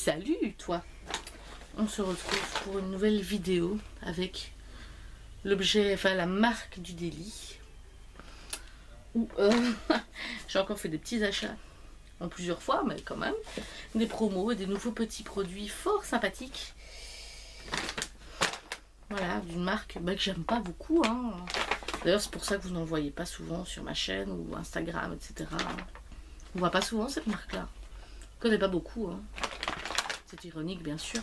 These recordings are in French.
Salut toi! On se retrouve pour une nouvelle vidéo avec l'objet, enfin la marque du délit. Où j'ai encore fait des petits achats en plusieurs fois, mais quand même. Des promos et des nouveaux petits produits fort sympathiques. Voilà, d'une marque que j'aime pas beaucoup. Hein. D'ailleurs, c'est pour ça que vous n'en voyez pas souvent sur ma chaîne ou Instagram, etc. On voit pas souvent cette marque-là. Je connais pas beaucoup. Hein. C'est ironique, bien sûr.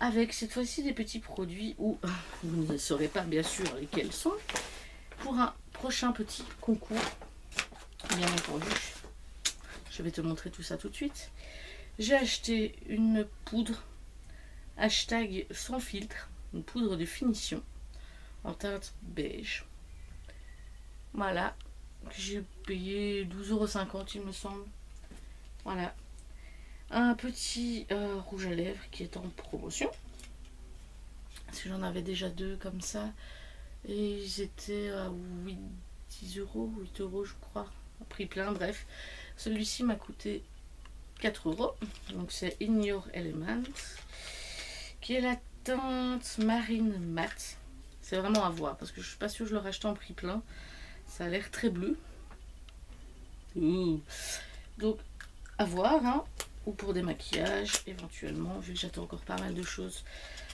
Avec cette fois-ci des petits produits où vous ne saurez pas, bien sûr, lesquels sont. Pour un prochain petit concours, bien entendu. Je vais te montrer tout ça tout de suite. J'ai acheté une poudre hashtag sans filtre, une poudre de finition en teinte beige. Voilà, que j'ai payé 12,50 € il me semble. Voilà. Un petit rouge à lèvres qui est en promotion. Parce que j'en avais déjà deux comme ça. Et ils étaient à 10 €, 8 € je crois. Prix plein, bref. Celui-ci m'a coûté 4 €. Donc c'est In Your Element. Qui est la teinte marine mat. C'est vraiment à voir. Parce que je suis pas sûre que je l'aurais acheté en prix plein. Ça a l'air très bleu. Ouh. Donc à voir. Hein. Ou pour des maquillages éventuellement. Vu que j'attends encore pas mal de choses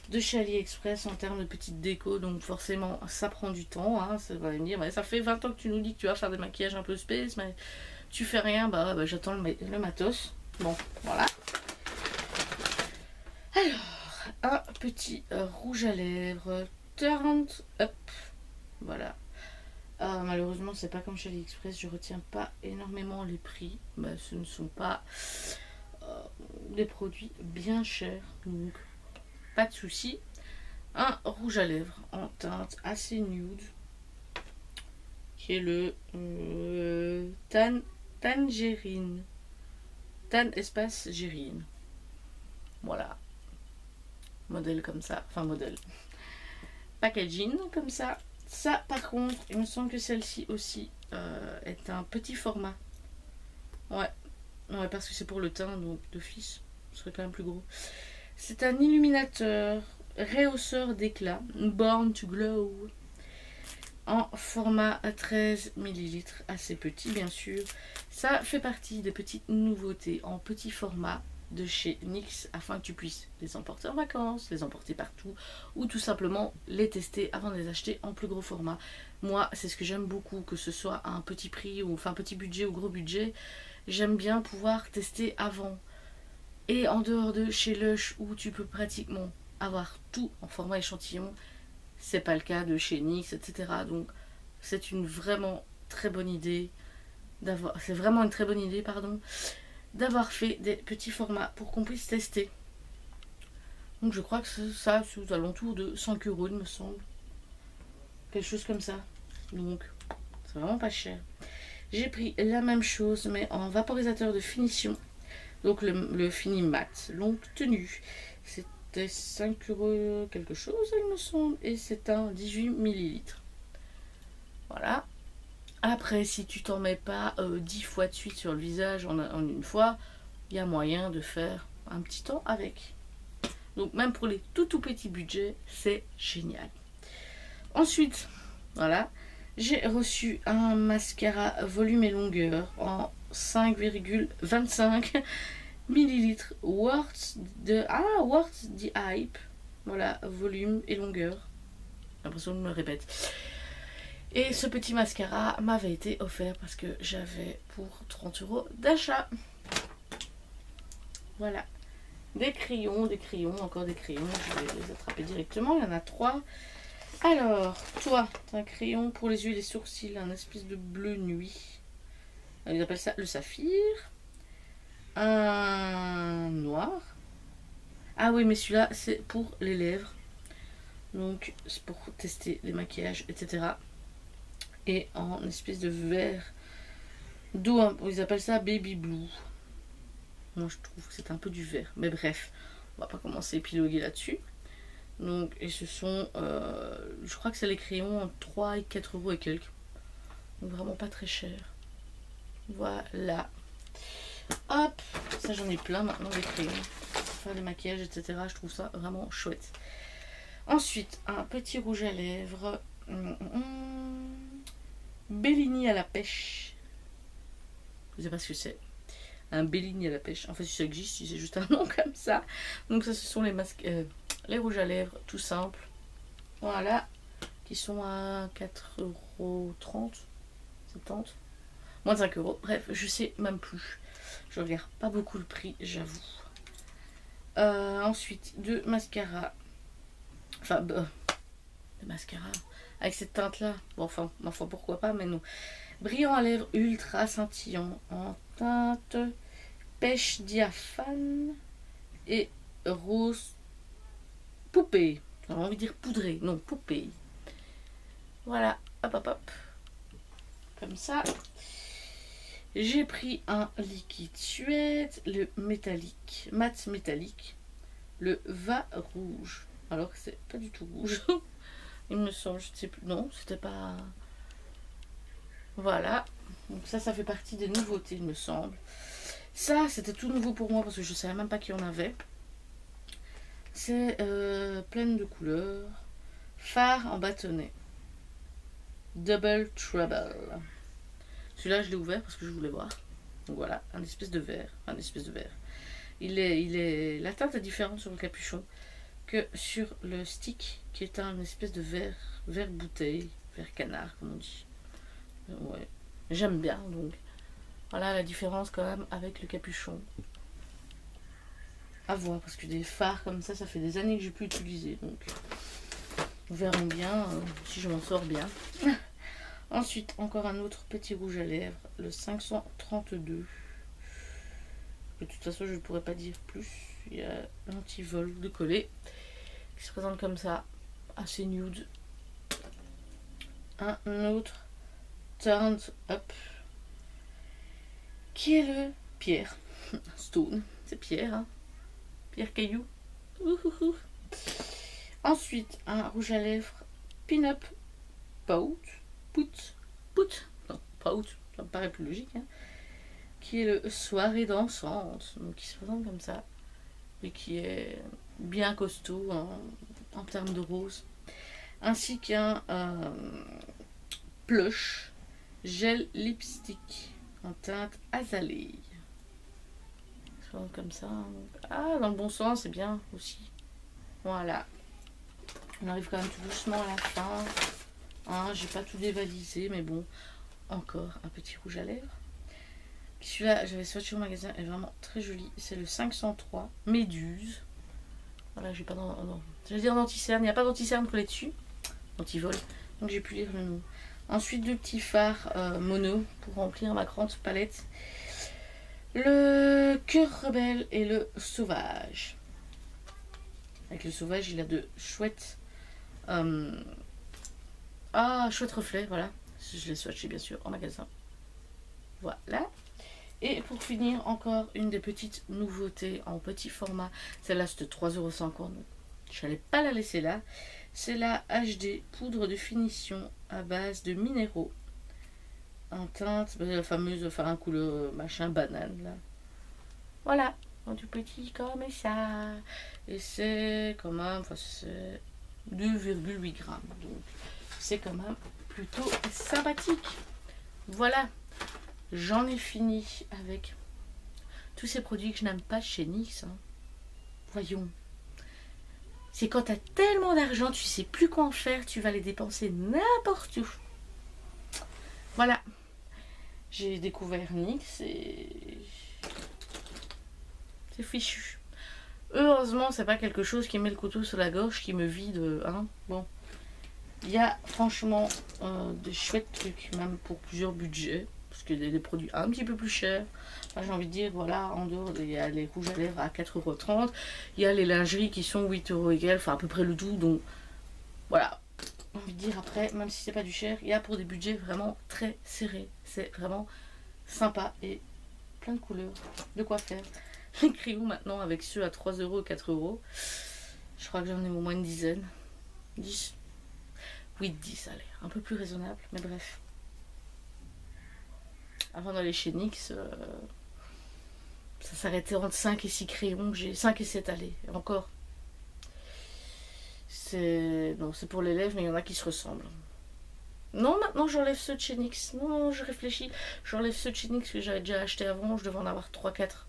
de chez AliExpress en termes de petite déco, donc forcément ça prend du temps, hein, ça va me dire, mais ça fait 20 ans que tu nous dis que tu vas faire des maquillages un peu space, mais tu fais rien, bah j'attends le matos. Bon, voilà. Alors, un petit rouge à lèvres Turned Up, voilà. Malheureusement c'est pas comme chez AliExpress, je retiens pas énormément les prix, mais ce ne sont pas des produits bien chers, donc pas de souci. Un rouge à lèvres en teinte assez nude qui est le Tangerine. Tan espace gérine. Voilà. Modèle comme ça. Enfin modèle. Packaging comme ça. Ça par contre, il me semble que celle-ci aussi est un petit format. Ouais. Ouais, parce que c'est pour le teint, donc d'office. Ce serait quand même plus gros. C'est un illuminateur rehausseur d'éclat Born to Glow en format à 13 ml, assez petit bien sûr. Ça fait partie des petites nouveautés en petit format de chez NYX afin que tu puisses les emporter en vacances, les emporter partout ou tout simplement les tester avant de les acheter en plus gros format. Moi c'est ce que j'aime beaucoup, que ce soit à un petit prix ou enfin petit budget ou gros budget, j'aime bien pouvoir tester avant. Et en dehors de chez Lush où tu peux pratiquement avoir tout en format échantillon, c'est pas le cas de chez NYX, etc. Donc c'est une vraiment très bonne idée d'avoir, c'est vraiment une très bonne idée, pardon, d'avoir fait des petits formats pour qu'on puisse tester. Donc je crois que ça c'est aux alentours de 5 € il me semble, quelque chose comme ça. Donc c'est vraiment pas cher. J'ai pris la même chose mais en vaporisateur de finition. Donc le fini mat, longue tenue, c'était 5 € quelque chose il me semble, et c'est un 18 ml. Voilà. Après si tu t'en mets pas 10 fois de suite sur le visage en une fois, il y a moyen de faire un petit temps avec. Donc même pour les tout petits budgets, c'est génial. Ensuite, voilà, j'ai reçu un mascara volume et longueur en 5,25 ml Worth the Hype. Voilà, volume et longueur. J'ai l'impression que je me répète. Et ce petit mascara m'avait été offert parce que j'avais pour 30 € d'achat. Voilà. Des crayons, encore des crayons. Je vais les attraper directement. Il y en a 3. Alors, toi, t'as un crayon pour les yeux et les sourcils, un espèce de bleu nuit. Ils appellent ça le saphir. Un noir. Ah oui, mais celui-là, c'est pour les lèvres. Donc, c'est pour tester les maquillages, etc. Et en espèce de vert d'eau, ils appellent ça baby blue. Moi, je trouve que c'est un peu du vert. Mais bref, on va pas commencer à épiloguer là-dessus. Donc, et ce sont, je crois que c'est les crayons entre 3 et 4 € et quelques. Donc, vraiment pas très cher. Voilà. Hop, ça j'en ai plein maintenant des crayons. faire des maquillages, etc. Je trouve ça vraiment chouette. Ensuite, un petit rouge à lèvres. Bellini à la pêche. Je sais pas ce que c'est. Un Bellini à la pêche. En fait, si ça existe, si c'est juste un nom comme ça. Donc ça, ce sont les masques, les rouges à lèvres, tout simple. Voilà. Qui sont à 4,30 €. 70. Moins de 5 €. Bref, je sais même plus. Je regarde pas beaucoup le prix, j'avoue. Ensuite, deux mascaras. Enfin, des mascaras. Avec cette teinte-là. Bon, enfin, ma foi, pourquoi pas, mais non. Brillant à lèvres ultra scintillant en teinte pêche diaphane et rose poupée. J'avais envie de dire poudré. Non, poupée. Voilà. Hop, hop, hop. Comme ça. J'ai pris un liquide Suède, le métallique, mat métallique, le va rouge. Alors que c'est pas du tout rouge. Il me semble, je ne sais plus. Non, c'était pas. Voilà. Donc ça fait partie des nouveautés, il me semble. Ça, c'était tout nouveau pour moi parce que je ne savais même pas qu'il y en avait. C'est pleine de couleurs. Fard en bâtonnet. Double Trouble. Celui-là, je l'ai ouvert parce que je voulais voir. Donc voilà, un espèce de verre. Un espèce de verre. La teinte est différente sur le capuchon que sur le stick, qui est un espèce de verre bouteille, verre canard, comme on dit. Ouais, j'aime bien, donc. Voilà la différence quand même avec le capuchon. À voir, parce que des fards comme ça fait des années que j'ai pu utiliser. Donc, nous verrons bien si je m'en sors bien. Ensuite, encore un autre petit rouge à lèvres, le 532. De toute façon, je ne pourrais pas dire plus. Il y a un petit vol de collet qui se présente comme ça, assez nude. Un autre Turned Up, qui est le pierre. Stone, c'est pierre, hein. Pierre caillou. Ensuite, un rouge à lèvres Pin-Up Pout. Non, Pout, ça me paraît plus logique, hein. Qui est le soirée dansante, donc qui se présente comme ça, et qui est bien costaud en termes de rose. Ainsi qu'un blush gel lipstick en teinte azalée. Comme ça. Ah, dans le bon sens, c'est bien aussi. Voilà. On arrive quand même tout doucement à la fin. Hein, j'ai pas tout dévalisé, mais bon. Encore un petit rouge à lèvres. Celui-là, j'avais swatché au magasin, est vraiment très joli. C'est le 503 Méduse. Voilà, j'ai pas non. Je vais dire d'anti-cerne. Il n'y a pas d'anti-cerne collé dessus. Anti-vol. Donc j'ai pu lire le nom. Ensuite, deux petits fards mono pour remplir ma grande palette. Le cœur rebelle et le sauvage. Avec le sauvage, il a de chouettes. Chouettes reflets, voilà. Je l'ai swatché bien sûr en magasin. Voilà. Et pour finir, encore une des petites nouveautés en petit format. Celle-là, c'était 3,50 €. Je n'allais pas la laisser là. C'est la HD poudre de finition à base de minéraux. En teinte, la fameuse, un couleur machin banane là. Voilà, tout petit comme ça. Et c'est quand même, c'est 2,8 grammes. Donc c'est quand même plutôt sympathique. Voilà, j'en ai fini avec tous ces produits que je n'aime pas chez NYX. Hein. Voyons. C'est quand tu as tellement d'argent, tu sais plus quoi en faire, tu vas les dépenser n'importe où. Voilà. J'ai découvert NYX et c'est fichu. Heureusement, c'est pas quelque chose qui met le couteau sur la gorge, qui me vide. Hein. Bon. Il y a franchement des chouettes trucs, même pour plusieurs budgets. Parce qu'il y a des produits un petit peu plus chers. Enfin, j'ai envie de dire, voilà, en dehors, il y a les rouges à lèvres à 4,30 €. Il y a les lingeries qui sont 8 € égales, enfin à peu près le tout. Donc voilà. J'ai envie de dire après, même si c'est pas du cher, il y a pour des budgets vraiment très serrés. C'est vraiment sympa et plein de couleurs. De quoi faire. Les crayons maintenant avec ceux à 3 € et 4 €. Je crois que j'en ai au moins une dizaine. 10. Oui, 10, allez. Un peu plus raisonnable, mais bref. Avant d'aller chez NYX, Ça s'arrêtait entre 5 et 6 crayons. J'ai 5 et 7 allées. Encore. Non, c'est pour les lèvres, mais il y en a qui se ressemblent. Non, maintenant j'enlève ceux de chez NYX. Non, je réfléchis. J'enlève ceux de chez NYX que j'avais déjà acheté avant. Je devais en avoir 3-4.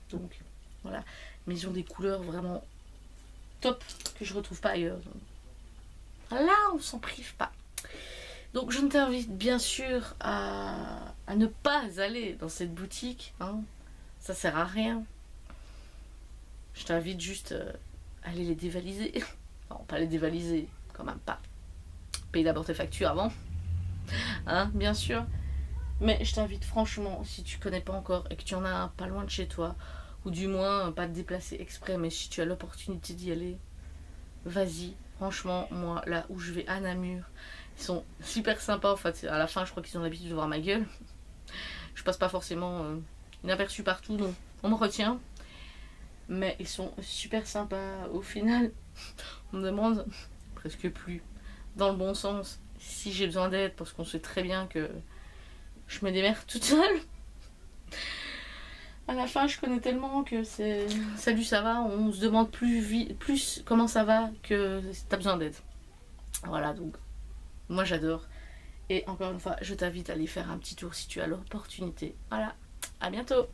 Donc, voilà. Mais ils ont des couleurs vraiment top que je retrouve pas ailleurs. Là, on s'en prive pas. Donc, je t'invite bien sûr à ne pas aller dans cette boutique. Hein. Ça sert à rien. Je t'invite juste à aller les dévaliser. Non, pas les dévaliser, quand même pas. Paye d'abord tes factures avant. Hein, bien sûr. Mais je t'invite franchement, si tu connais pas encore et que tu en as un pas loin de chez toi, ou du moins pas te déplacer exprès, mais si tu as l'opportunité d'y aller, vas-y. Franchement, moi, là où je vais à Namur, ils sont super sympas. En fait, à la fin, je crois qu'ils ont l'habitude de voir ma gueule. Je passe pas forcément inaperçu partout, donc on me retient. Mais ils sont super sympas. Au final, on me demande presque plus, dans le bon sens, si j'ai besoin d'aide, parce qu'on sait très bien que je me démerde toute seule. À la fin, je connais tellement que c'est salut, ça va. On se demande plus comment ça va que si t'as besoin d'aide. Voilà, donc moi j'adore. Et encore une fois, je t'invite à aller faire un petit tour si tu as l'opportunité. Voilà, à bientôt.